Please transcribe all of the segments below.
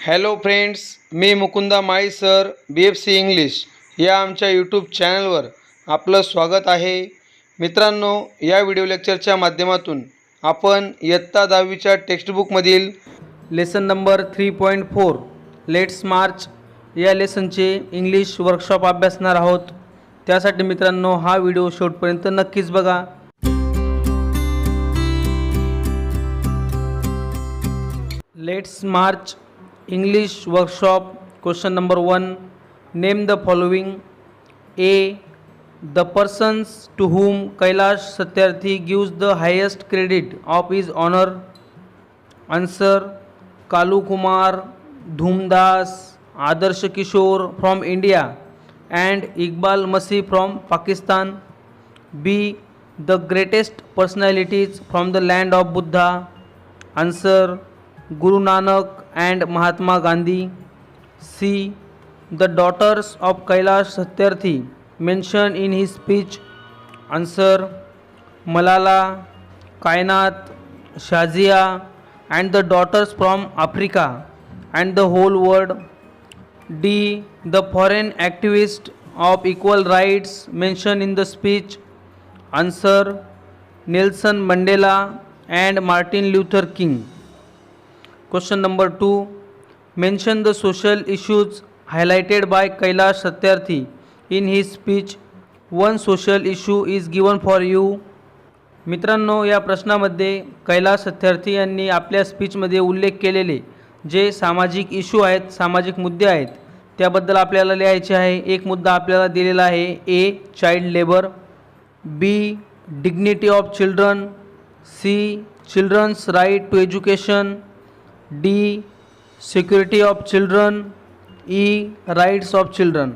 Hello friends, मी मुकुंदा माळी sir BFC English या आमच्या YouTube चॅनलवर आपलं स्वागत आहे. मित्रांनो, या व्हिडिओ लेक्चरच्या माध्यमातून आपण इयत्ता 10वीच्या टेक्स्टबुकमधील लेसन नंबर 3.4 लेट्स मार्च या लेसनचे इंग्लिश वर्कशॉप अभ्यासणार आहोत. त्यासाठी मित्रांनो हा व्हिडिओ शेवटपर्यंत नक्कीच बघा. Let's March English workshop. Question number 1. Name the following. A. The persons to whom Kailash Satyarthi gives the highest credit of his honor. Answer. Kalu Kumar, Dhumdas, Adarsh Kishore from India and Iqbal Masih from Pakistan. B. The greatest personalities from the land of Buddha. Answer. Guru Nanak and Mahatma Gandhi. C. The daughters of Kailash Satyarthi mentioned in his speech. Answer. Malala, Kainat, Shazia and the daughters from Africa and the whole world. D. The foreign activists of equal rights mentioned in the speech. Answer. Nelson Mandela and Martin Luther King. Question number 2. Mention the social issues highlighted by Kailash Satyarthi in his speech. One social issue is given for you. मित्रांनो, या प्रश्नामध्ये कैलाश सत्यार्थी यांनी आपल्या स्पीचमध्ये उल्लेख केलेले जे सामाजिक issue आहेत, सामाजिक मुद्दे आहेत, त्याबद्दल आपल्याला लिहायचे आहे. एक मुद्दा आपल्याला दिलेला आहे. A. Child labour. B. Dignity of children. C. Children's right to education. D. Security of children. E. Rights of children.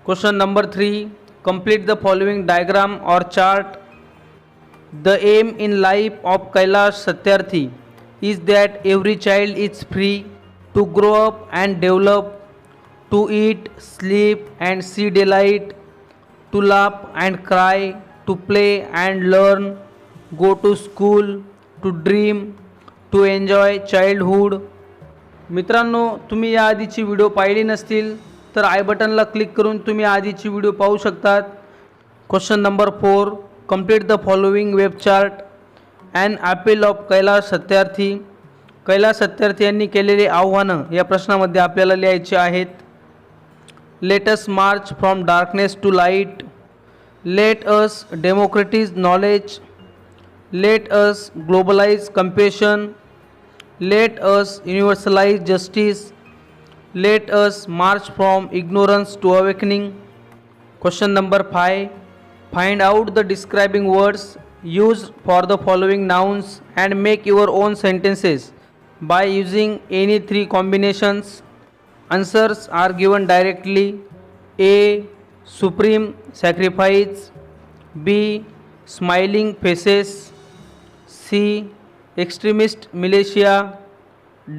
Question number 3. Complete the following diagram or chart. The aim in life of Kailash Satyarthi is that every child is free to grow up and develop, to eat, sleep and see daylight, to laugh and cry, to play and learn, go to school, to dream, to enjoy childhood. मित्रांनो, तुम्ही या आधीची video पाहिली नसतील तर आय बटनला click करून तुम्ही आधीची व्हिडिओ पाहू शकतात. Question number 4. Complete the following web chart. An appeal of Kailash Satyarthi. Kailash Satyarthi यांनी केलेले आव्हानं या प्रश्नामध्ये आपल्याला लिहायचे आहेत. Let us march from darkness to light. Let us democratise knowledge. Let us globalize compassion. Let us universalize justice. Let us march from ignorance to awakening. Question number 5. Find out the describing words used for the following nouns and make your own sentences by using any three combinations. Answers are given directly. A. Supreme sacrifice. B. Smiling faces. C. Extremist militia.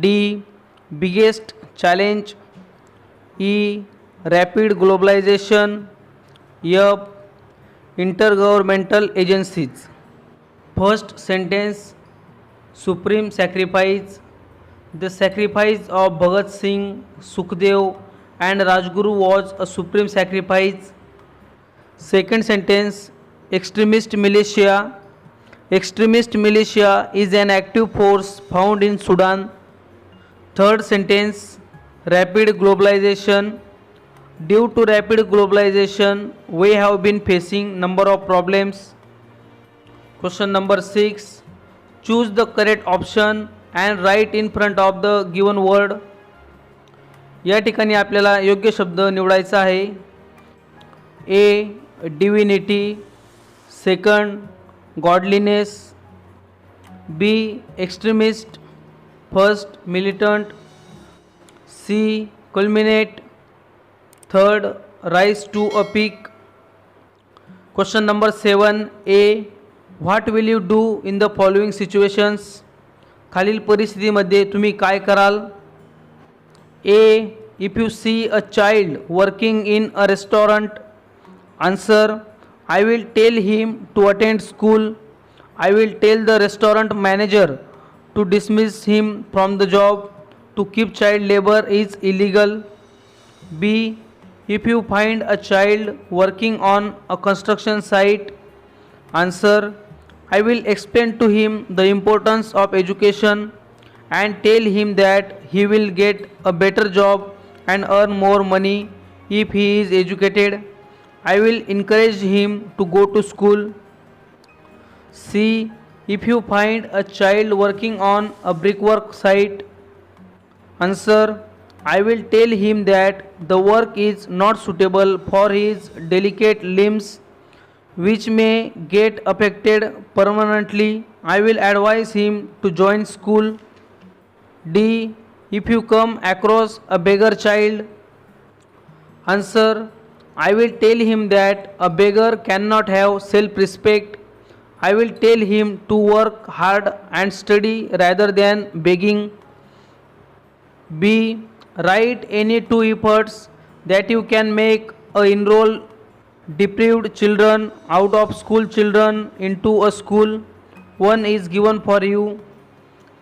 D. Biggest challenge. E. Rapid globalization. F. Intergovernmental agencies. First sentence. Supreme sacrifice. The sacrifice of Bhagat Singh, Sukhdev and Rajguru was a supreme sacrifice. Second sentence. Extremist militia. Extremist militia is an active force found in Sudan. Third sentence. Rapid globalization. Due to rapid globalization, we have been facing number of problems. Question number 6. Choose the correct option and write in front of the given word. या ठिकाणी आपल्याला योग्य शब्द निवडायचा आहे. A. Divinity. Second. Godliness. B. Extremist. First. Militant. C. Culminate. Third. Rise to a peak. Question number 7. A. What will you do in the following situations? खालील परिस्थितीमध्ये तुम्ही काय कराल? A. If you see a child working in a restaurant. Answer. I will tell him to attend school. I will tell the restaurant manager to dismiss him from the job, to keep child labor is illegal. B. If you find a child working on a construction site, answer, I will explain to him the importance of education and tell him that he will get a better job and earn more money if he is educated. I will encourage him to go to school. C. If you find a child working on a brickwork site, answer, I will tell him that the work is not suitable for his delicate limbs which may get affected permanently. I will advise him to join school. D. If you come across a beggar child, answer, I will tell him that a beggar cannot have self-respect. I will tell him to work hard and study rather than begging. B. Write any two efforts that you can make enroll deprived children out of school children into a school. One is given for you.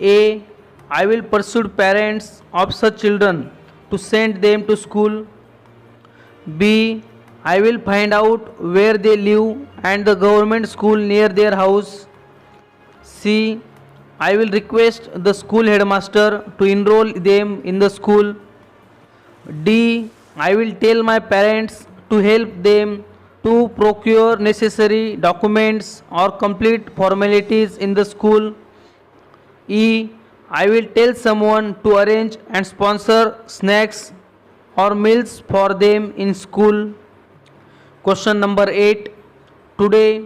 A. I will pursue parents of such children to send them to school. B. I will find out where they live and the government school near their house. C. I will request the school headmaster to enroll them in the school. D. I will tell my parents to help them to procure necessary documents or complete formalities in the school. E. I will tell someone to arrange and sponsor snacks or meals for them in school. Question number 8. Today,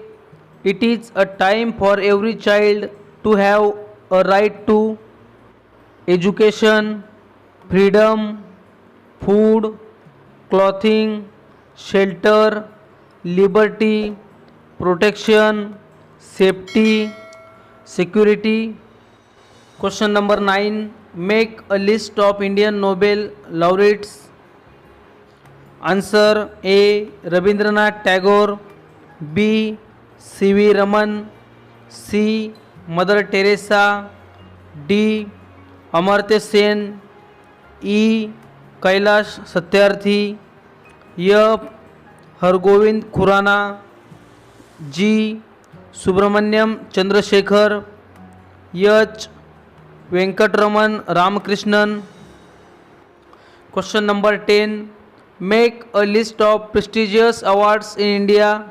it is a time for every child to have a right to education, freedom, food, clothing, shelter, liberty, protection, safety, security. Question number 9. Make a list of Indian Nobel laureates. Answer, A. Rabindranath Tagore, B. C.V. Raman, C. Mother Teresa, D. Amartya Sen, E. Kailash Satyarthi, F. Hargovind Khurana, G. Subramanyam Chandrasekhar, H. Venkatraman Ramakrishnan. Question number 10. Make a list of prestigious awards in India.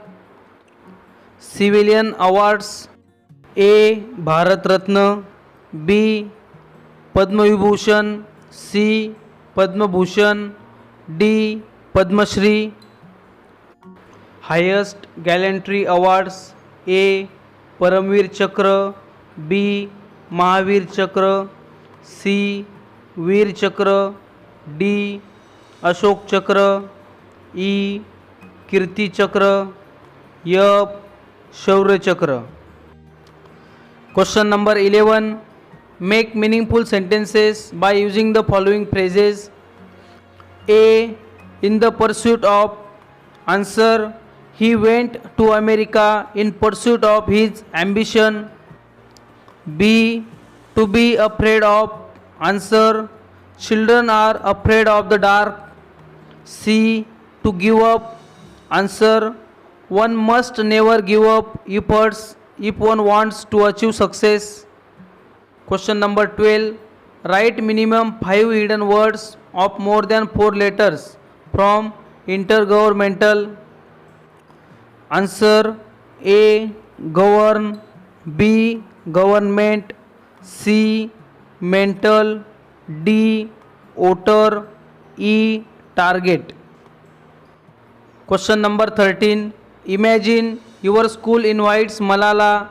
Civilian awards. A. Bharat Ratna, B. Padma Vibhushan, C. Padma Bhushan, D. Padma Shri. Highest gallantry awards. A. Paramveer Chakra, B. Mahavir Chakra, C. Veer Chakra, D. Ashok Chakra, E. Kirti Chakra, F. Shaurya Chakra. Question number 11. Make meaningful sentences by using the following phrases. A. In the pursuit of. Answer, he went to America in pursuit of his ambition. B. To be afraid of. Answer, children are afraid of the dark. C. To give up. Answer, one must never give up efforts if one wants to achieve success. Question number 12. Write minimum 5 hidden words of more than 4 letters from intergovernmental. Answer, A. Govern, B. Government, C. Mental, D. Voter, E. Target. Question number 13. Imagine your school invites Malala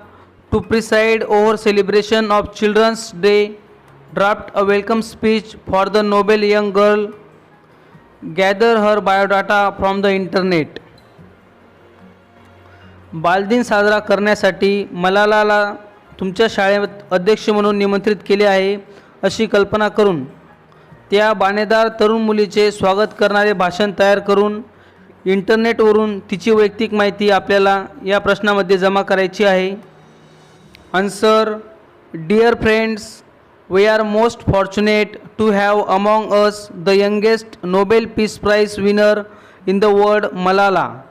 to preside over celebration of Children's Day. Draft a welcome speech for the Nobel young girl. Gather her biodata from the internet. बालदिन साजरा करण्यासाठी मलालाला तुमच्या शाळेत अध्यक्ष म्हणून निमंत्रित केले आहे अशी कल्पना करून त्या बाणेदार तरुण मुलीचे स्वागत करणारे भाषण तयार करून इंटरनेटवरून तिची वैयक्तिक माहिती आपल्याला या प्रश्नामध्ये जमा करायची आहे. Answer, dear friends, We are most fortunate to have among us the youngest Nobel Peace Prize winner in the world, Malala.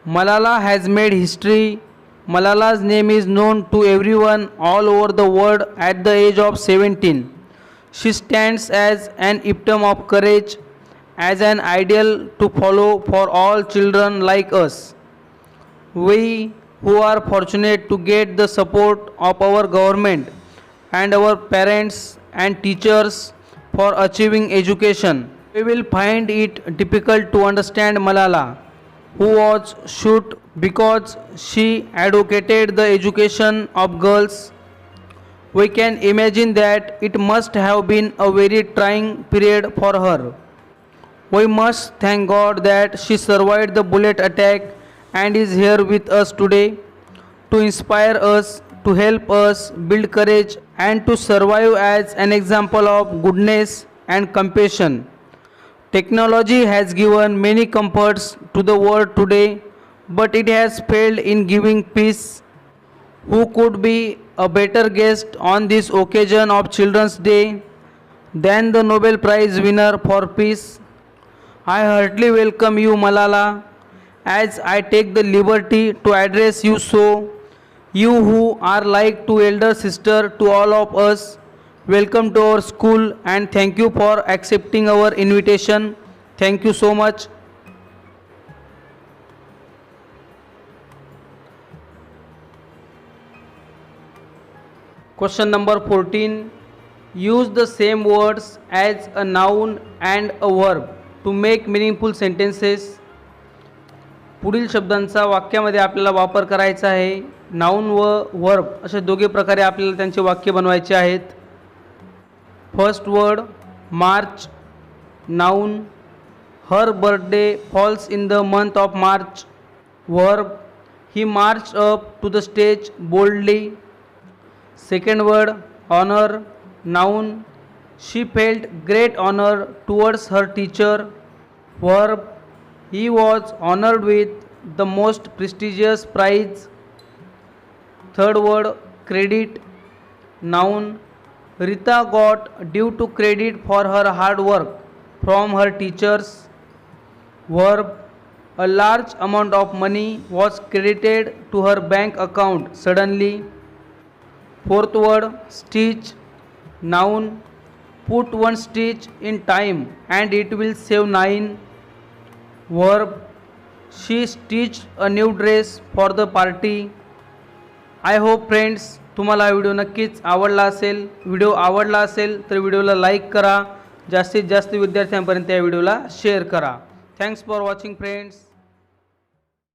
Malala has made history. Malala's name is known to everyone all over the world at the age of 17. She stands as an epitome of courage, as an ideal to follow for all children like us. We who are fortunate to get the support of our government and our parents and teachers for achieving education. We will find it difficult to understand Malala, who was shot because she advocated the education of girls. We can imagine that it must have been a very trying period for her. We must thank God that she survived the bullet attack and is here with us today to inspire us, to help us build courage, and to survive as an example of goodness and compassion. Technology has given many comforts to the world today, but it has failed in giving peace. Who could be a better guest on this occasion of Children's Day than the Nobel Prize winner for peace? I heartily welcome you, Malala, as I take the liberty to address you so. You who are like to elder sister to all of us, welcome to our school and thank you for accepting our invitation. Thank you so much. Question number 14. Use the same words as a noun and a verb to make meaningful sentences. पुढील शब्दांचा वाक्यामध्ये आपल्याला वापर करायचा आहे. Noun व verb असे दोघे प्रकारे आपल्याला त्यांचे वाक्य बनवायचे आहेत. First word March. Noun, her birthday falls in the month of March. Verb, he march up to the stage boldly. Second word honour. Noun, she felt great honour towards her teacher. Verb, he was honored with the most prestigious prize. Third word credit. Noun, Rita got due to credit for her hard work from her teachers. Verb, a large amount of money was credited to her bank account suddenly. Fourth word stitch. Noun, put one stitch in time and it will save 9. Verb, she stitched a new dress for the party. I hope friends तुम्हाला video नक्कीच आवडला असेल. Video आवडला असेल तर व्हिडिओला like करा. जास्तीत जास्त विद्यार्थ्यांपर्यंत या व्हिडिओला शेअर करा. Thanks for watching friends.